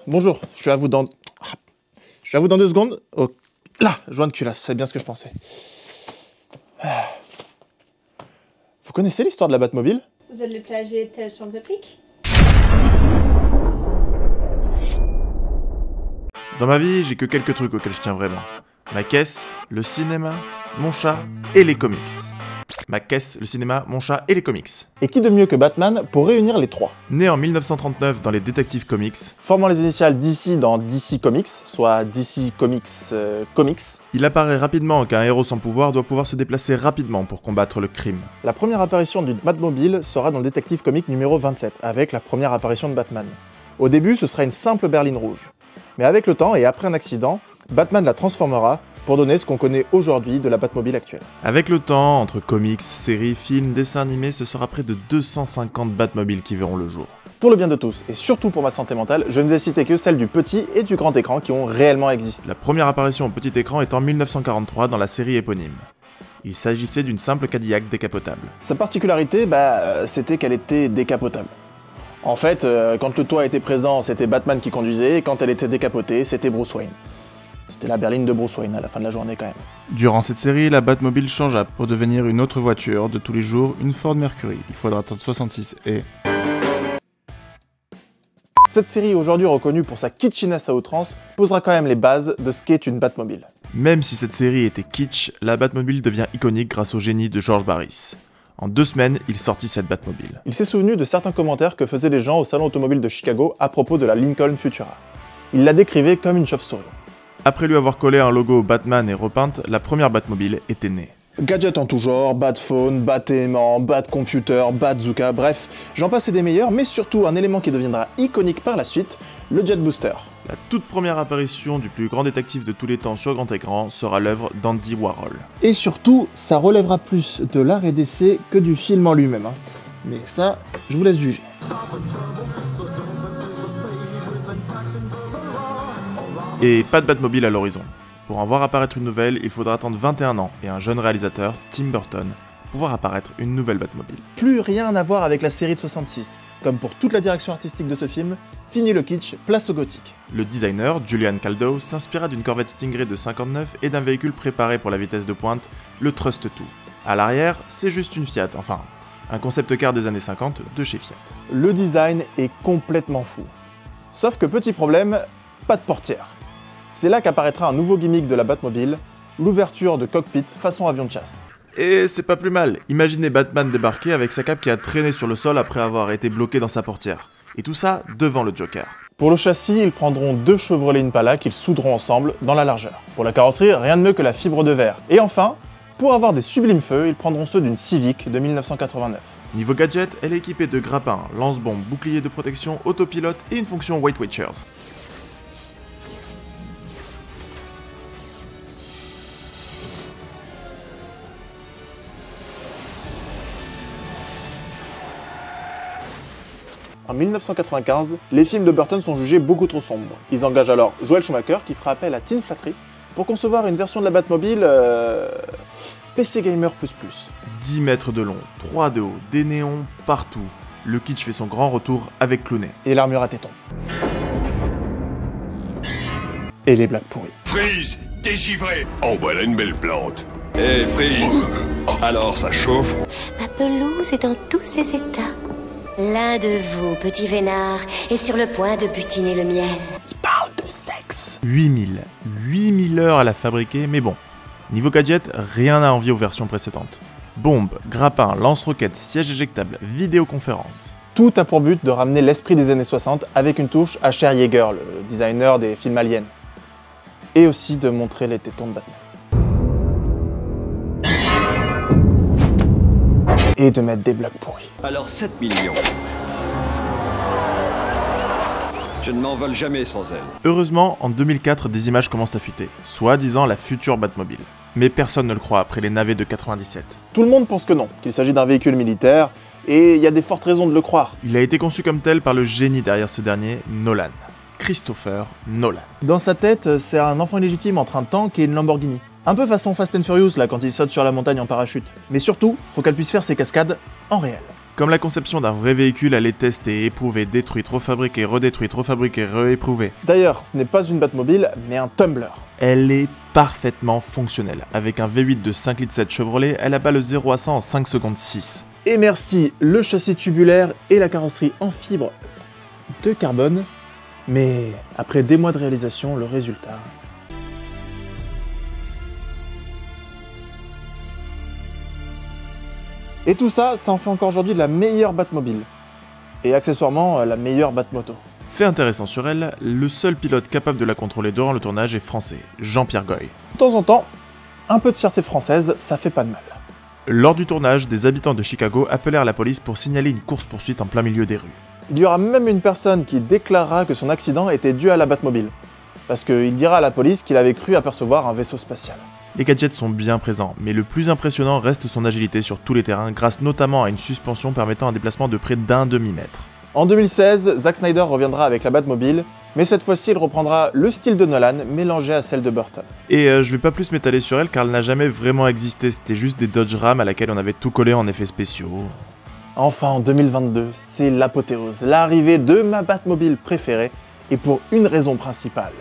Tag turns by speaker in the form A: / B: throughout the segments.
A: bonjour, je suis à vous dans 2 secondes. Oh, là, joint de culasse, c'est bien ce que je pensais. Vous connaissez l'histoire de la Batmobile?
B: Vous allez plagier Tales from the Crypt?
C: Dans ma vie, j'ai que quelques trucs auxquels je tiens vraiment. Ma caisse, le cinéma, mon chat et les comics. Ma caisse, le cinéma, mon chat et les comics.
A: Et qui de mieux que Batman pour réunir les trois?
C: Né en 1939 dans les Detective Comics,
A: Formant les initiales DC dans DC Comics, soit DC Comics Comics,
C: il apparaît rapidement qu'un héros sans pouvoir doit pouvoir se déplacer rapidement pour combattre le crime.
A: la première apparition du Batmobile sera dans le Detective Comics numéro 27, avec la première apparition de Batman. Au début, ce sera une simple berline rouge. Mais avec le temps et après un accident, Batman la transformera pour donner ce qu'on connaît aujourd'hui de la Batmobile actuelle.
C: Avec le temps, entre comics, séries, films, dessins animés, ce sera près de 250 Batmobiles qui verront le jour.
A: Pour le bien de tous, et surtout pour ma santé mentale, je ne vais citer que celles du petit et du grand écran qui ont réellement existé.
C: La première apparition au petit écran est en 1943 dans la série éponyme. Il s'agissait d'une simple Cadillac décapotable.
A: Sa particularité, c'était qu'elle était décapotable. En fait, quand le toit était présent, c'était Batman qui conduisait, et quand elle était décapotée, c'était Bruce Wayne. C'était la berline de Bruce Wayne à la fin de la journée quand même.
D: Durant cette série, la Batmobile changea pour devenir une autre voiture de tous les jours, une Ford Mercury. Il faudra attendre 66 et...
A: Cette série, aujourd'hui reconnue pour sa kitschiness à outrance, posera quand même les bases de ce qu'est une Batmobile.
C: Même si cette série était kitsch, la Batmobile devient iconique grâce au génie de George Barris. En 2 semaines, il sortit cette Batmobile.
A: Il s'est souvenu de certains commentaires que faisaient les gens au salon automobile de Chicago à propos de la Lincoln Futura. Il la décrivait comme une chauve-souris.
C: Après lui avoir collé un logo Batman et repeinte, la première Batmobile était née.
A: Gadgets en tout genre, Batphone, Bat-aimant, Bat-computer, Bazooka, bref, j'en passe et des meilleurs, mais surtout un élément qui deviendra iconique par la suite, le Jet Booster.
C: La toute première apparition du plus grand détective de tous les temps sur grand écran sera l'œuvre d'Andy Warhol.
A: Et surtout, ça relèvera plus de l'art et d'essai que du film en lui-même. Mais ça, je vous laisse juger.
C: Et pas de Batmobile à l'horizon. Pour en voir apparaître une nouvelle, il faudra attendre 21 ans et un jeune réalisateur, Tim Burton, pour voir apparaître une nouvelle Batmobile.
A: Plus rien à voir avec la série de 66. Comme pour toute la direction artistique de ce film, fini le kitsch, place au gothique.
C: Le designer, Julian Caldo, s'inspira d'une Corvette Stingray de 59 et d'un véhicule préparé pour la vitesse de pointe, le Trust 2. À l'arrière, c'est juste une Fiat, enfin, un concept car des années 50 de chez Fiat.
A: Le design est complètement fou. Sauf que petit problème, pas de portière. C'est là qu'apparaîtra un nouveau gimmick de la Batmobile, l'ouverture de cockpit façon avion de chasse.
C: Et c'est pas plus mal, imaginez Batman débarquer avec sa cape qui a traîné sur le sol après avoir été bloqué dans sa portière. Et tout ça devant le Joker.
A: Pour le châssis, ils prendront 2 Chevrolet Impala qu'ils souderont ensemble dans la largeur. Pour la carrosserie, rien de mieux que la fibre de verre. Et enfin, pour avoir des sublimes feux, ils prendront ceux d'une Civic de 1989.
C: Niveau gadget, elle est équipée de grappins, lance-bombes, boucliers de protection, autopilote et une fonction Weight Watchers.
A: En 1995, les films de Burton sont jugés beaucoup trop sombres. Ils engagent alors Joel Schumacher qui fera appel à Tim Flattery pour concevoir une version de la Batmobile PC Gamer++.
C: 10 mètres de long, 3 de haut, des néons partout. Le kitsch fait son grand retour avec Clooney.
A: Et l'armure à tétons. Et les blagues pourries.
E: Freeze, t'es givré. En voilà une belle plante. Hé, Freeze. Alors, ça chauffe?
F: Ma pelouse est dans tous ses états. L'un de vous, petit vénard, est sur le point de butiner le miel.
A: Il parle de sexe.
C: 8000 heures à la fabriquer, mais bon. Niveau gadget, rien à envier aux versions précédentes. Bombes, grappins, lance-roquettes, sièges éjectables, vidéoconférence.
A: Tout a pour but de ramener l'esprit des années 60 avec une touche à Cher Yeager, le designer des films aliens. Et aussi de montrer les tétons de Batman. Et de mettre des blagues pourries.
E: Alors 7 millions. Je ne m'envole jamais sans elle.
C: Heureusement, en 2004, des images commencent à fuiter, soi-disant la future Batmobile. Mais personne ne le croit après les navets de 97.
A: Tout le monde pense que non, qu'il s'agit d'un véhicule militaire, et il y a des fortes raisons de le croire.
C: Il a été conçu comme tel par le génie derrière ce dernier, Nolan. Christopher Nolan.
A: Dans sa tête, c'est un enfant illégitime entre un tank et une Lamborghini. Un peu façon Fast and Furious là quand il saute sur la montagne en parachute. Mais surtout, faut qu'elle puisse faire ses cascades en réel.
C: Comme la conception d'un vrai véhicule, elle est testée, éprouvée, détruite, refabriquée, redétruite, refabriquée, rééprouvée.
A: D'ailleurs, ce n'est pas une Batmobile, mais un Tumbler.
C: Elle est parfaitement fonctionnelle. Avec un V8 de 5,7 litres Chevrolet, elle abat le 0 à 100 en 5 secondes 6.
A: Et merci, le châssis tubulaire et la carrosserie en fibre de carbone. Mais après des mois de réalisation, le résultat... Et tout ça, ça en fait encore aujourd'hui la meilleure Batmobile. Et accessoirement, la meilleure Batmoto.
C: Fait intéressant sur elle, le seul pilote capable de la contrôler durant le tournage est français, Jean-Pierre Goy.
A: De temps en temps, un peu de fierté française, ça fait pas de mal.
C: Lors du tournage, des habitants de Chicago appelèrent la police pour signaler une course-poursuite en plein milieu des rues.
A: Il y aura même une personne qui déclarera que son accident était dû à la Batmobile. Parce qu'il dira à la police qu'il avait cru apercevoir un vaisseau spatial.
C: Les gadgets sont bien présents, mais le plus impressionnant reste son agilité sur tous les terrains, grâce notamment à une suspension permettant un déplacement de près d'1 demi-mètre.
A: En 2016, Zack Snyder reviendra avec la Batmobile, mais cette fois-ci il reprendra le style de Nolan mélangé à celle de Burton.
C: Et je vais pas plus m'étaler sur elle car elle n'a jamais vraiment existé, c'était juste des Dodge Ram à laquelle on avait tout collé en effets spéciaux.
A: Enfin en 2022, c'est l'apothéose, l'arrivée de ma Batmobile préférée, et pour une raison principale.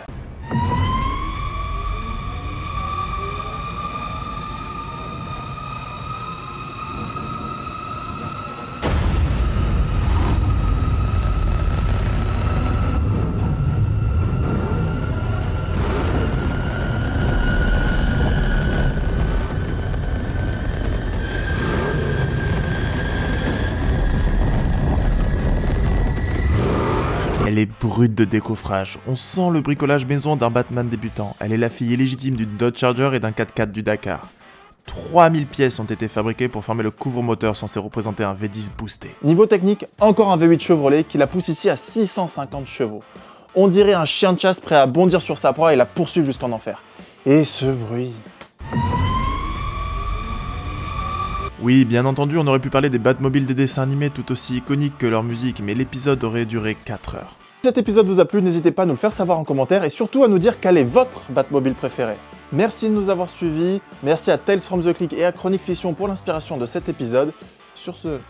C: Elle est brute de décoffrage, on sent le bricolage maison d'un Batman débutant, elle est la fille illégitime d'une Dodge Charger et d'un 4x4 du Dakar. 3000 pièces ont été fabriquées pour former le couvre-moteur censé représenter un V10 boosté.
A: Niveau technique, encore un V8 Chevrolet qui la pousse ici à 650 chevaux. On dirait un chien de chasse prêt à bondir sur sa proie et la poursuivre jusqu'en enfer. Et ce bruit...
C: Oui, bien entendu, on aurait pu parler des Batmobiles des dessins animés tout aussi iconiques que leur musique, mais l'épisode aurait duré 4 heures.
A: Si cet épisode vous a plu, n'hésitez pas à nous le faire savoir en commentaire et surtout à nous dire quelle est votre Batmobile préférée. Merci de nous avoir suivis, merci à Tales from the Click et à Chronique Fiction pour l'inspiration de cet épisode. Sur ce,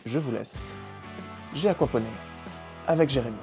A: je vous laisse. J'ai aquaponé avec Jérémy.